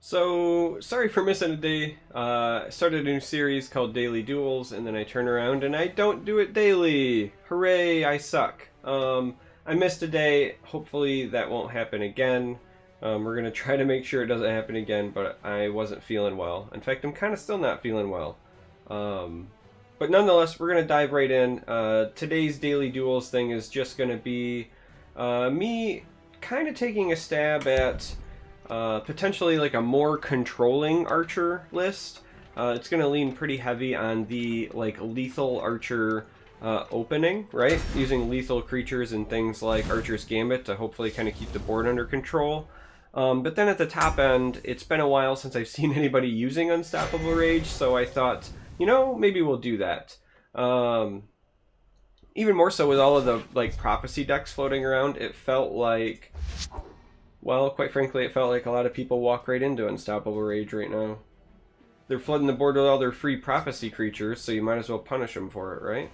So, sorry for missing a day. I started a new series called Daily Duels, and then I turn around and I don't do it daily. Hooray, I suck. I missed a day. Hopefully that won't happen again. We're going to try to make sure it doesn't happen again, but I wasn't feeling well. In fact, I'm kind of still not feeling well. But nonetheless, we're going to dive right in. Today's Daily Duels thing is just going to be me kind of taking a stab at potentially like a more controlling archer list. It's going to lean pretty heavy on the like lethal archer opening, right? Using lethal creatures and things like Archer's Gambit to hopefully kind of keep the board under control. But then at the top end, it's been a while since I've seen anybody using Unstoppable Rage, so I thought, you know, maybe we'll do that. Even more so with all of the like prophecy decks floating around, it felt like, well, quite frankly, it felt like a lot of people walk right into Unstoppable Rage right now. They're flooding the board with all their free prophecy creatures, so you might as well punish them for it, right?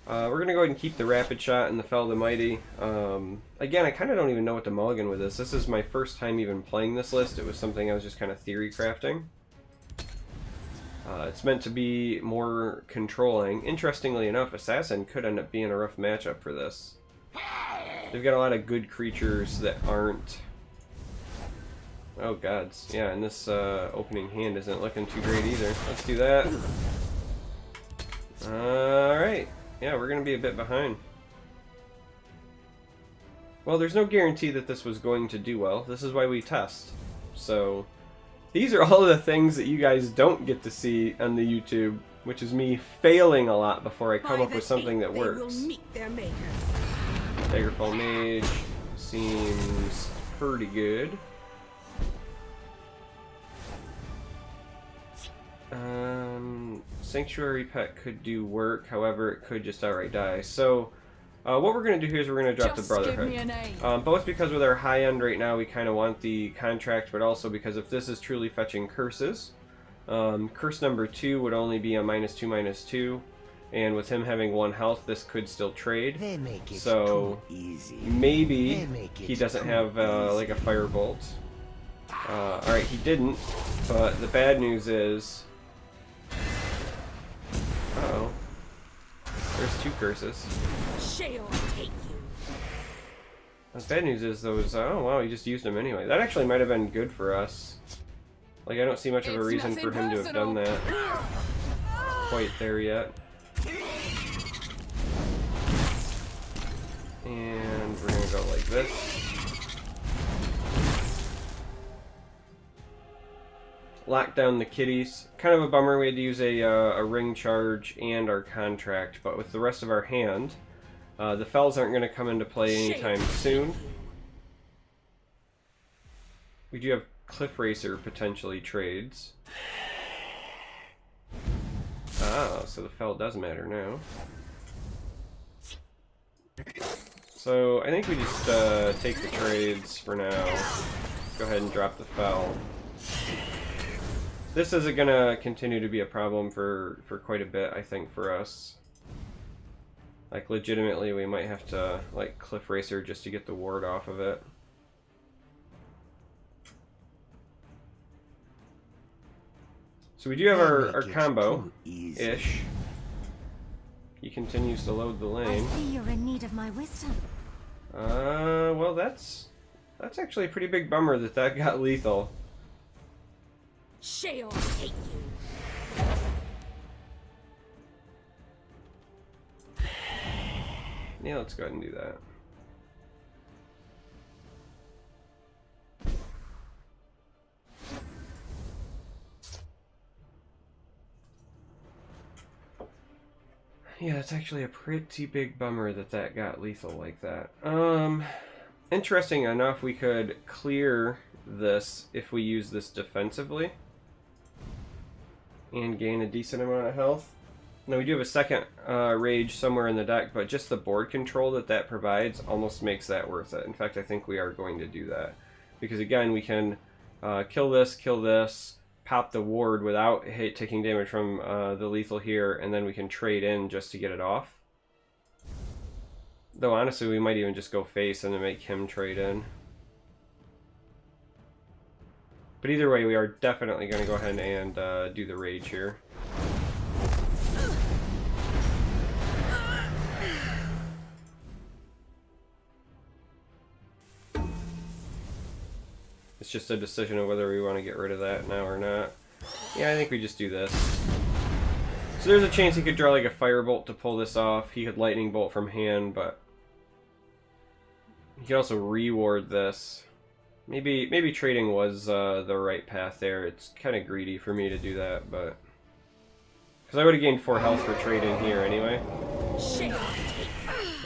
We're going to go ahead and keep the Rapid Shot and the Fell the Mighty. Again, I kind of don't even know what to mulligan with this. This is my first time even playing this list. It was something I was just kind of theory crafting. It's meant to be more controlling. Interestingly enough, Assassin could end up being a rough matchup for this. They've got a lot of good creatures that aren't... Oh gods, yeah, and this opening hand isn't looking too great either. Let's do that. Alright, yeah, we're going to be a bit behind. Well, there's no guarantee that this was going to do well. This is why we test. So, these are all of the things that you guys don't get to see on the YouTube, which is me failing a lot before I come up with something that works. Daggerfall Mage seems pretty good. Sanctuary Pet could do work, however it could just outright die. So what we're going to do here is we're going to drop the Brotherhood. Both because with our high end right now we kind of want the contract, but also because if this is truly fetching curses, curse number 2 would only be a -2/-2. And with him having 1 health, this could still trade. So maybe he doesn't have like a firebolt. Alright, he didn't. But the bad news is... Uh-oh. There's 2 curses. The bad news is those... Oh wow, he just used them anyway. That actually might have been good for us. Like, I don't see much of a reason for him to have done that quite there yet. And we're gonna go like this. Lock down the kitties. Kind of a bummer we had to use a ring charge and our contract, but with the rest of our hand, the fells aren't going to come into play anytime soon. We do have Cliff Racer potentially trades. Ah, so the fell does matter now. So I think we just take the trades for now. Go ahead and drop the fell. This isn't going to continue to be a problem for quite a bit, I think, for us. Like, legitimately, we might have to, like, Cliff Racer just to get the ward off of it. So we do have our combo-ish. He continues to load the lane. I see you're in need of my wisdom. Well, that's actually a pretty big bummer that got lethal. She'll take you. Yeah, let's go ahead and do that. Yeah, it's actually a pretty big bummer that got lethal like that. Interesting enough, we could clear this if we use this defensively and gain a decent amount of health. Now we do have a second rage somewhere in the deck, but just the board control that provides almost makes that worth it. In fact, I think we are going to do that. Because again, we can kill this, pop the ward without taking damage from the lethal here, and then we can trade in just to get it off. Though honestly, we might even just go face and then make him trade in. But either way, we are definitely going to go ahead and do the rage here. It's just a decision of whether we want to get rid of that now or not. Yeah, I think we just do this. So there's a chance he could draw like a firebolt to pull this off. He could lightning bolt from hand, but he could also reward this. Maybe trading was the right path there. It's kind of greedy for me to do that, but because I would have gained 4 health for trading here anyway.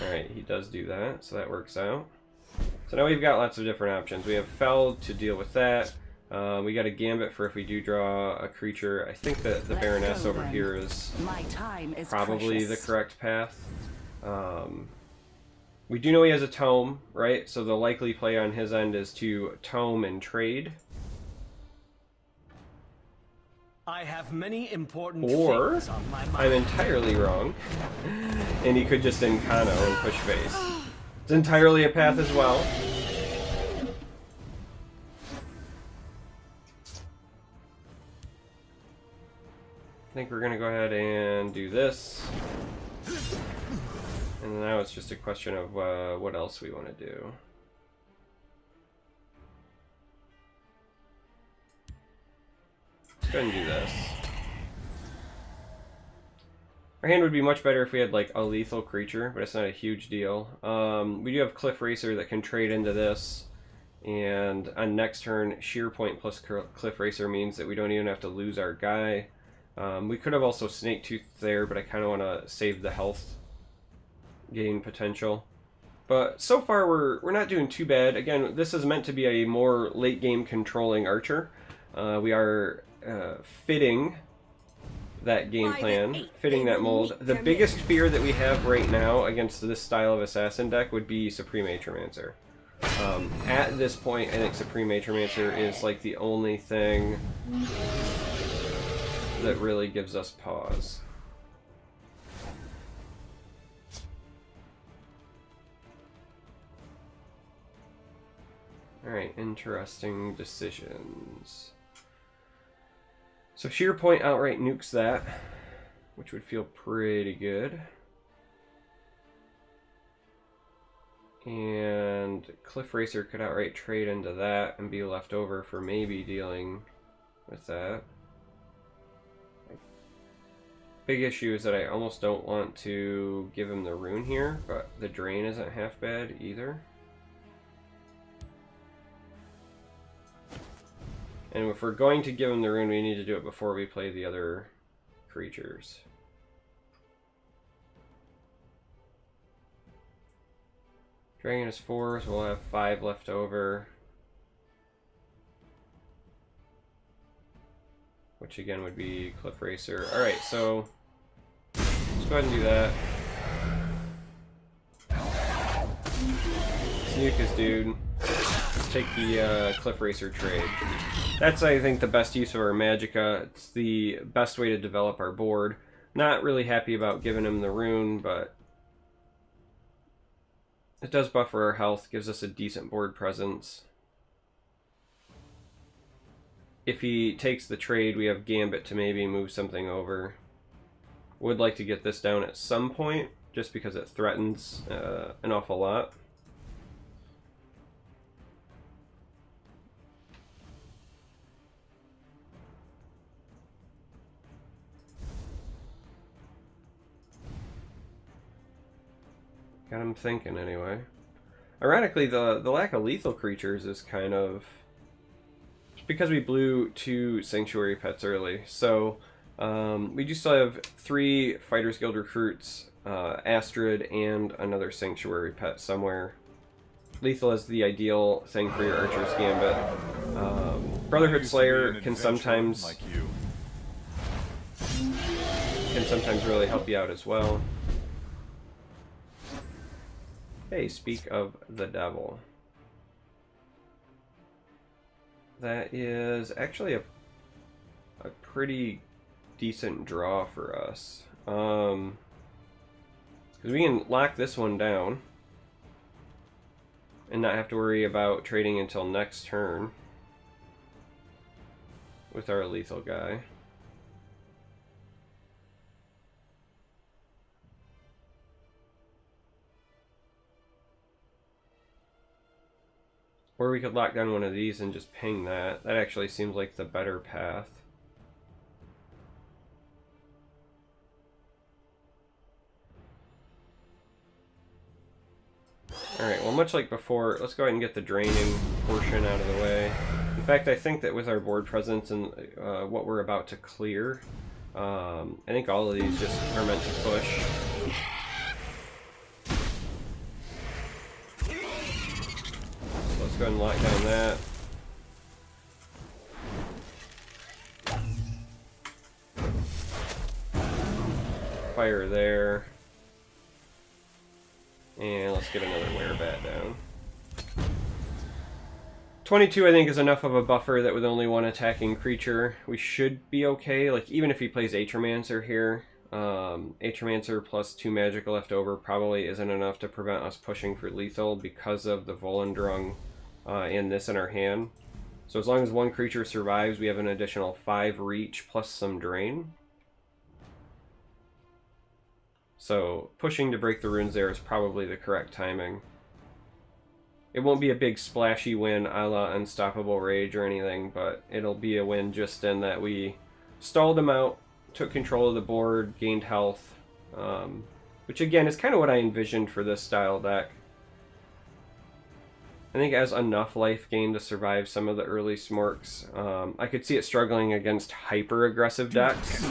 Alright, he does do that, so that works out. So now we've got lots of different options. We have Fell to deal with that. We got a Gambit for if we do draw a creature. I think that the Baroness over here is probably the correct path. We do know he has a Tome, right? So the likely play on his end is to Tome and trade. I have many important Or things on my mind. I'm entirely wrong, and he could just Incarno and push face. It's entirely a path as well. I think we're going to go ahead and do this. And now it's just a question of what else we want to do. Let's go ahead and do this. Our hand would be much better if we had like a lethal creature, but it's not a huge deal. We do have Cliff Racer that can trade into this. And on next turn, Sheer Point plus Cliff Racer means that we don't even have to lose our guy. We could have also Snake Tooth there, but I kind of want to save the health gain potential. But so far we're not doing too bad. Again, this is meant to be a more late game controlling archer. We are fitting that game plan, fitting that mold. The biggest fear that we have right now against this style of assassin deck would be Supreme Atromancer. At this point, I think Supreme Atromancer is like the only thing that really gives us pause. Alright, interesting decisions. So Sheer Point outright nukes that, which would feel pretty good. And Cliff Racer could outright trade into that and be left over for maybe dealing with that. Big issue is that I almost don't want to give him the rune here, but the drain isn't half bad either. And if we're going to give him the rune, we need to do it before we play the other creatures. Dragon is 4, so we'll have 5 left over. Which again would be Cliff Racer. Alright, so let's go ahead and do that. Sneak his dude. Let's take the Cliff Racer trade. That's, I think, the best use of our Magicka. It's the best way to develop our board. Not really happy about giving him the rune, but it does buffer our health, gives us a decent board presence. If he takes the trade, we have Gambit to maybe move something over. Would like to get this down at some point, just because it threatens an awful lot. Got him thinking anyway. Ironically, the lack of lethal creatures is kind of because we blew 2 Sanctuary Pets early. So we do still have 3 Fighters Guild recruits, Astrid, and another Sanctuary Pet somewhere. Lethal is the ideal thing for your Archer's Gambit. Brotherhood Slayer can sometimes really help you out as well. Hey, speak of the devil. That is actually a pretty decent draw for us. Because we can lock this one down and not have to worry about trading until next turn. with our lethal guy. Or we could lock down one of these and just ping that. That actually seems like the better path. Alright, well, much like before, let's go ahead and get the draining portion out of the way. In fact, I think that with our board presence and what we're about to clear, I think all of these just are meant to push. So let's go ahead and lock down that. Fire there. And let's get another werebat down. 22 I think is enough of a buffer that with only one attacking creature we should be okay. Like even if he plays Atromancer here, Atromancer plus 2 magical left over probably isn't enough to prevent us pushing for lethal because of the Volendrung and this in our hand. So as long as one creature survives, we have an additional 5 reach plus some drain. So pushing to break the runes there is probably the correct timing. It won't be a big splashy win a la Unstoppable Rage or anything, but it'll be a win just in that we stalled him out, took control of the board, gained health, which again is kind of what I envisioned for this style deck. I think it has enough life gain to survive some of the early smorks. I could see it struggling against hyper-aggressive decks.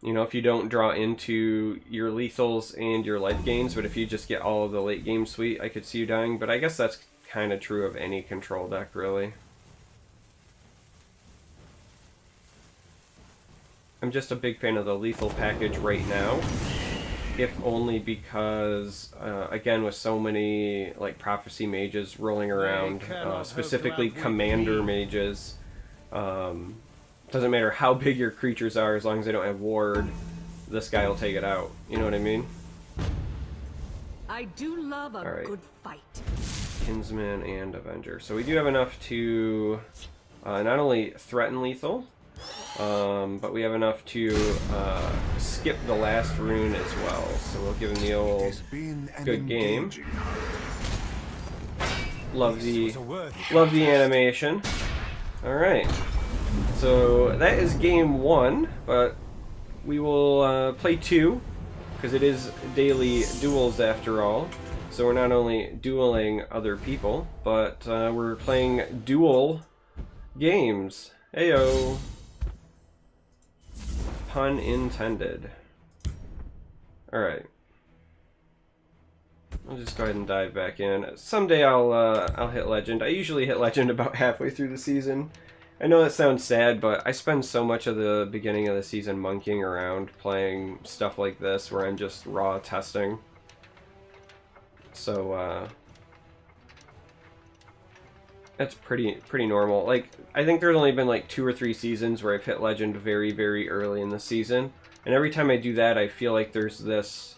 You know, if you don't draw into your lethals and your life gains, but if you just get all of the late game suite, I could see you dying. But I guess that's kind of true of any control deck, really. I'm just a big fan of the lethal package right now. If only because, again, with so many like prophecy mages rolling around, specifically commander mages, doesn't matter how big your creatures are, as long as they don't have ward, this guy will take it out. You know what I mean? I do love a good fight. Kinsman and Avenger. So we do have enough to not only threaten lethal, but we have enough to skip the last rune as well. So we'll give him the old good game. Love the animation. All right. So that is game 1, but we will play 2 because it is daily duels after all. So we're not only dueling other people, but we're playing dual games. Heyo. Pun intended. Alright. I'll just go ahead and dive back in. Someday I'll hit Legend. I usually hit Legend about halfway through the season. I know that sounds sad, but I spend so much of the beginning of the season monkeying around playing stuff like this where I'm just raw testing. So, that's pretty normal. Like, I think there's only been like 2 or 3 seasons where I've hit Legend very, very early in the season. And every time I do that, I feel like there's this,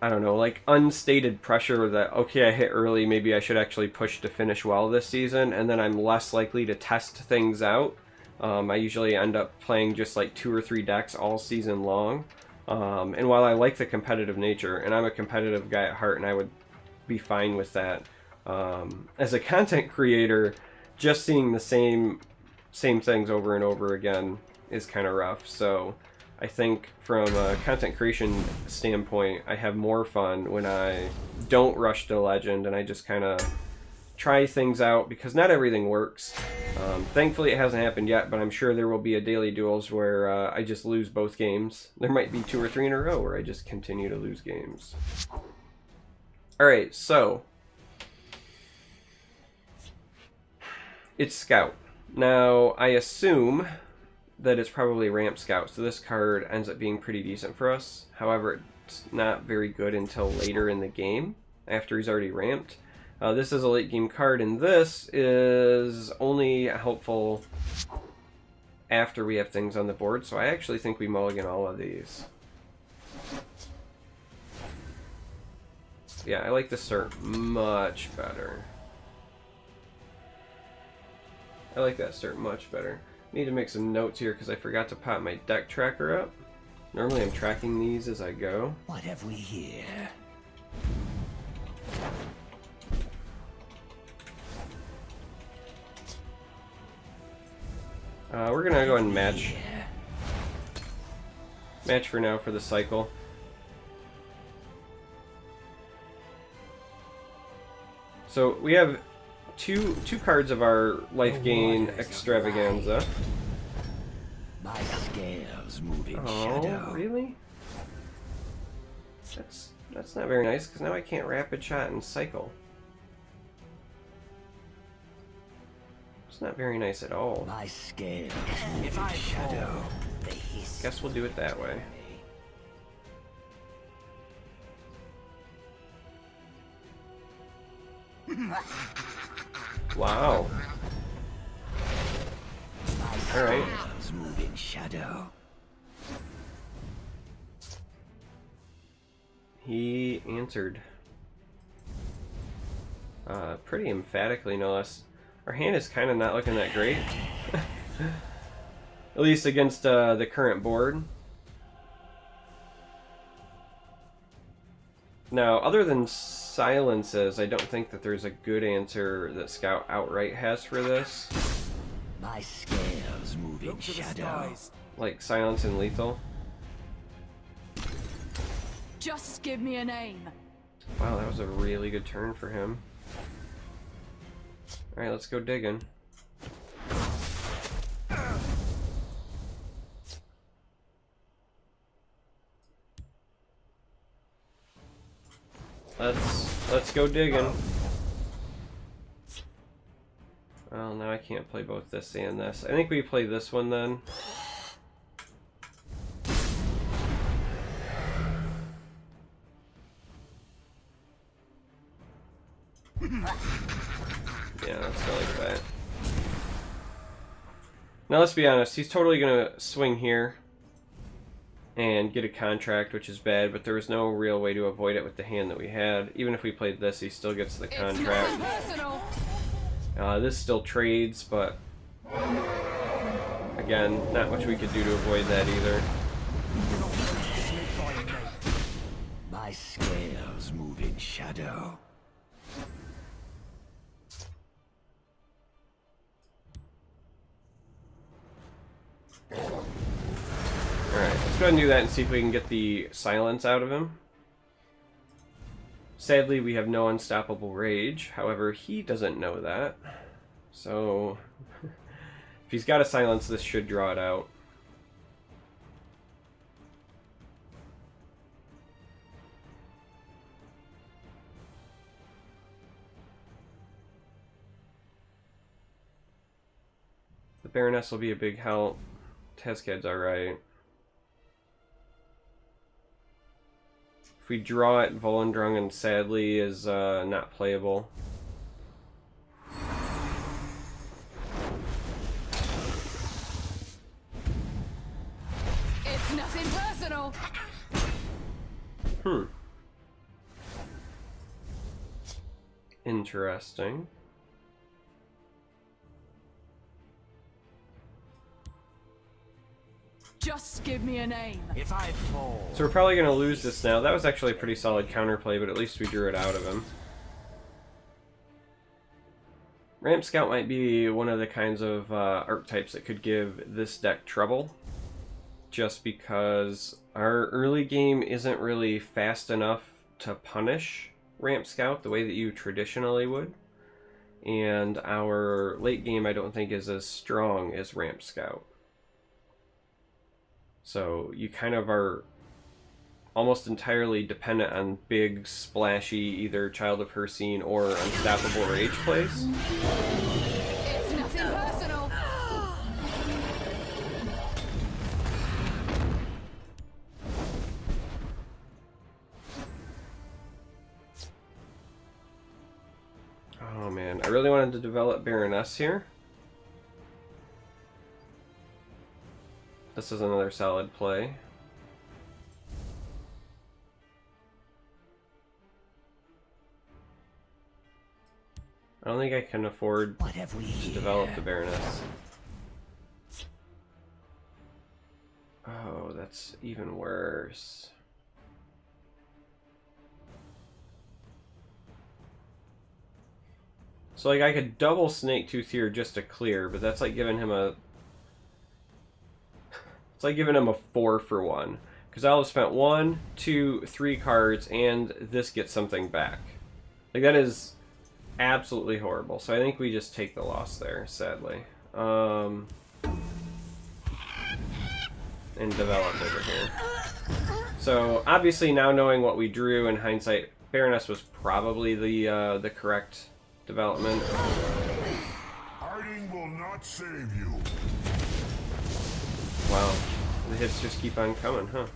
I don't know, like unstated pressure that, okay, I hit early, maybe I should actually push to finish well this season, and then I'm less likely to test things out. I usually end up playing just like 2 or 3 decks all season long. And while I like the competitive nature, and I'm a competitive guy at heart, and I would be fine with that, as a content creator, just seeing the same things over and over again is kind of rough. So I think from a content creation standpoint, I have more fun when I don't rush to Legend and I just kind of try things out, because not everything works. Thankfully it hasn't happened yet, but I'm sure there will be a daily duels where I just lose both games. There might be 2 or 3 in a row where I just continue to lose games. Alright, so it's Scout. Now, I assume that it's probably Ramp Scout, so this card ends up being pretty decent for us. However, it's not very good until later in the game, after he's already ramped. This is a late game card, and this is only helpful after we have things on the board, so I actually think we mulligan all of these. Yeah, I like this start much better. I like that start much better. Need to make some notes here because I forgot to pop my deck tracker up. Normally I'm tracking these as I go. What have we here? We're gonna go ahead and match. Match for now for the cycle. So we have two cards of our life gain extravaganza. My scales move in Oh, shadow. really? That's not very nice because now I can't rapid shot and cycle. It's not very nice at all. My scales move in shadow. They hiss. Guess we'll do it that way. Wow. All right. Scales move in shadow. He answered. Pretty emphatically, no less. Our hand is kind of not looking that great. At least against the current board. Now, other than silences, I don't think that there's a good answer that Scout outright has for this. My scales move in shadow. Like silence and lethal. Just give me a name. Wow, that was a really good turn for him. Alright, let's go digging. Let's go digging. Well, now I can't play both this and this. I think we play this one then. Yeah, let's go like that. Now let's be honest, he's totally gonna swing here and get a contract, which is bad, but there was no real way to avoid it with the hand that we had. Even if we played this, he still gets the contract. This still trades, but again, not much we could do to avoid that either. My scales move in shadow. Alright, let's go ahead and do that and see if we can get the silence out of him. Sadly, we have no unstoppable rage. However, he doesn't know that. So, if he's got a silence, this should draw it out. The Baroness will be a big help. Tezcad's alright. If we draw it, Volendrungen sadly is not playable. It's nothing personal. Interesting. Just give me a name. If I fall. So we're probably going to lose this now. That was actually a pretty solid counterplay, but at least we drew it out of him. Ramp Scout might be one of the kinds of archetypes that could give this deck trouble. Just because our early game isn't really fast enough to punish Ramp Scout the way that you traditionally would. And our late game I don't think is as strong as Ramp Scout. So you kind of are almost entirely dependent on big, splashy, either Child of Hersine or Unstoppable Rage plays. It's nothing personal. Oh man, I really wanted to develop Baroness here. This is another solid play. I don't think I can afford What have we to here? develop the Baroness. Oh, that's even worse. So, like, I could double Snake Tooth here just to clear, but that's like giving him a... It's like giving him a 4 for 1. Because I'll have spent 1, 2, 3 cards, and this gets something back. Like, that is absolutely horrible. So I think we just take the loss there, sadly. And develop over here. So, obviously, now knowing what we drew in hindsight, Baroness was probably the correct development. Hiding will not save you. Wow, the hits just keep on coming, huh?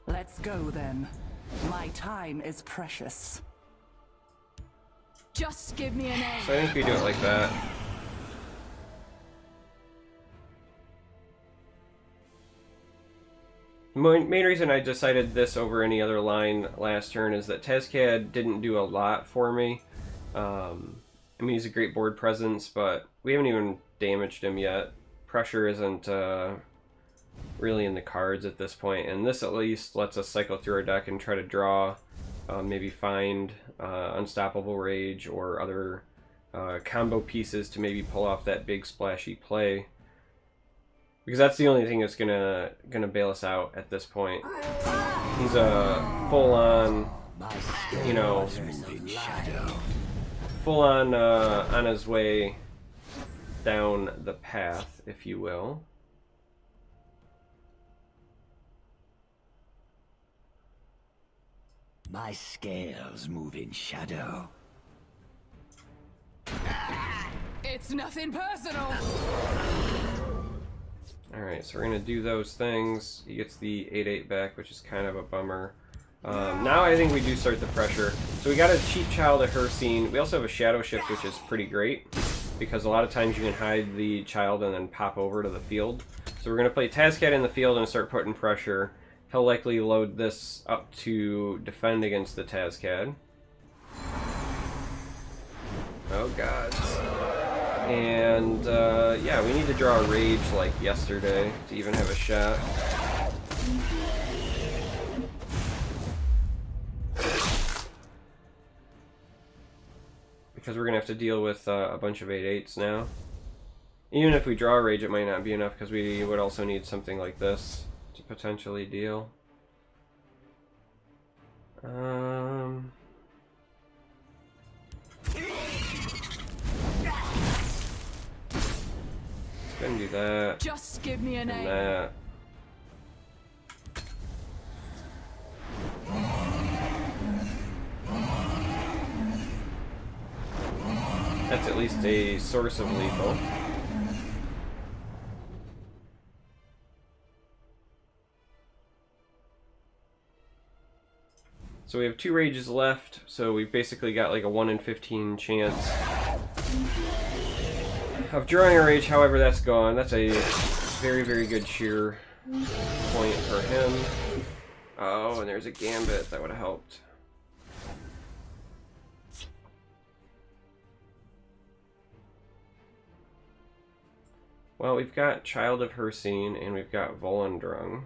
Let's go then. My time is precious. Just give me an A. So I think we do it like that. The main reason I decided this over any other line last turn is that Tezcad didn't do a lot for me. I mean, he's a great board presence, but we haven't even damaged him yet. Pressure isn't really in the cards at this point, and this at least lets us cycle through our deck and try to draw, maybe find Unstoppable Rage or other combo pieces to maybe pull off that big splashy play. Because that's the only thing that's gonna bail us out at this point. He's a full-on, you know, full-on on his way down the path, if you will. My scales move in shadow. It's nothing personal. Alright, so we're going to do those things. He gets the 8/8 back, which is kind of a bummer. Now I think we do start the pressure. So we got a cheap child of her scene. We also have a shadow shift, which is pretty great, because a lot of times you can hide the child and then pop over to the field. So we're going to play Tazcat in the field and start putting pressure. He'll likely load this up to defend against the Tazcad. Oh god. And yeah, we need to draw a Rage like yesterday to even have a shot. Because we're going to have to deal with a bunch of 8/8s now. Even if we draw a Rage, it might not be enough because we would also need something like this to potentially deal. Gonna do that. Just give me an and A. that. That's at least a source of lethal. So we have 2 rages left, so we've basically got like a 1 in 15 chance of drawing a rage. However, that's gone. That's a very, very good sheer point for him. Oh, and there's a gambit. That would have helped. Well, we've got Child of Hercene, and we've got Volendrung.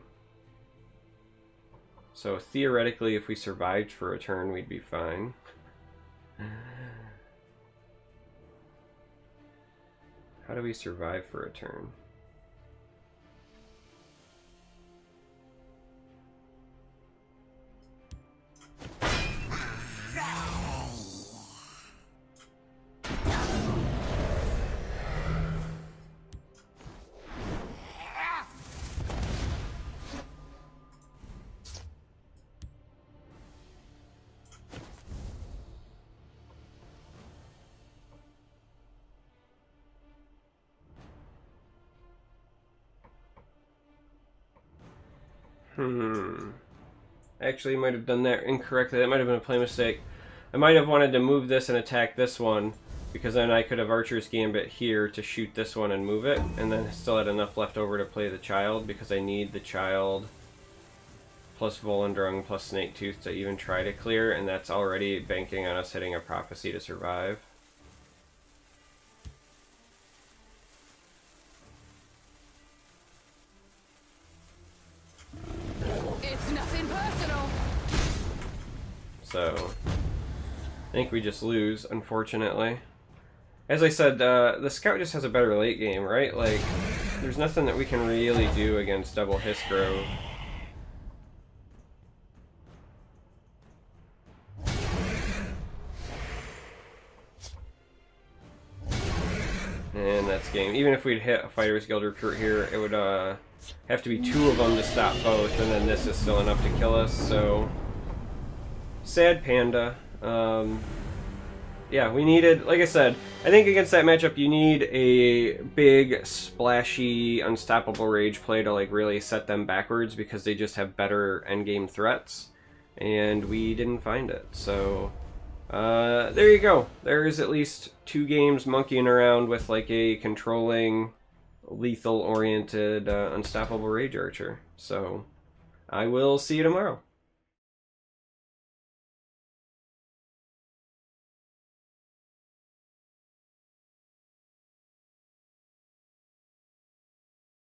So theoretically, if we survived for a turn, we'd be fine. How do we survive for a turn? Actually, might have done that incorrectly. That might have been a play mistake. I might have wanted to move this and attack this one, because then I could have Archer's Gambit here to shoot this one and move it, and then still had enough left over to play the child, because I need the child plus Volendrung plus Snaketooth to even try to clear, and that's already banking on us hitting a Prophecy to survive. It's nothing personal. So, I think we just lose, unfortunately. As I said, the Scout just has a better late game, right? Like, there's nothing that we can really do against double Hissgrove. And that's game. Even if we'd hit a Fighter's Guild recruit here, it would have to be 2 of them to stop both, and then this is still enough to kill us, so... Sad panda. Yeah, we needed, like I said, I think against that matchup you need a big, splashy, unstoppable rage play to like really set them backwards, because they just have better endgame threats, and we didn't find it. So there you go. There's at least 2 games monkeying around with like a controlling, lethal-oriented, unstoppable rage archer. So I will see you tomorrow.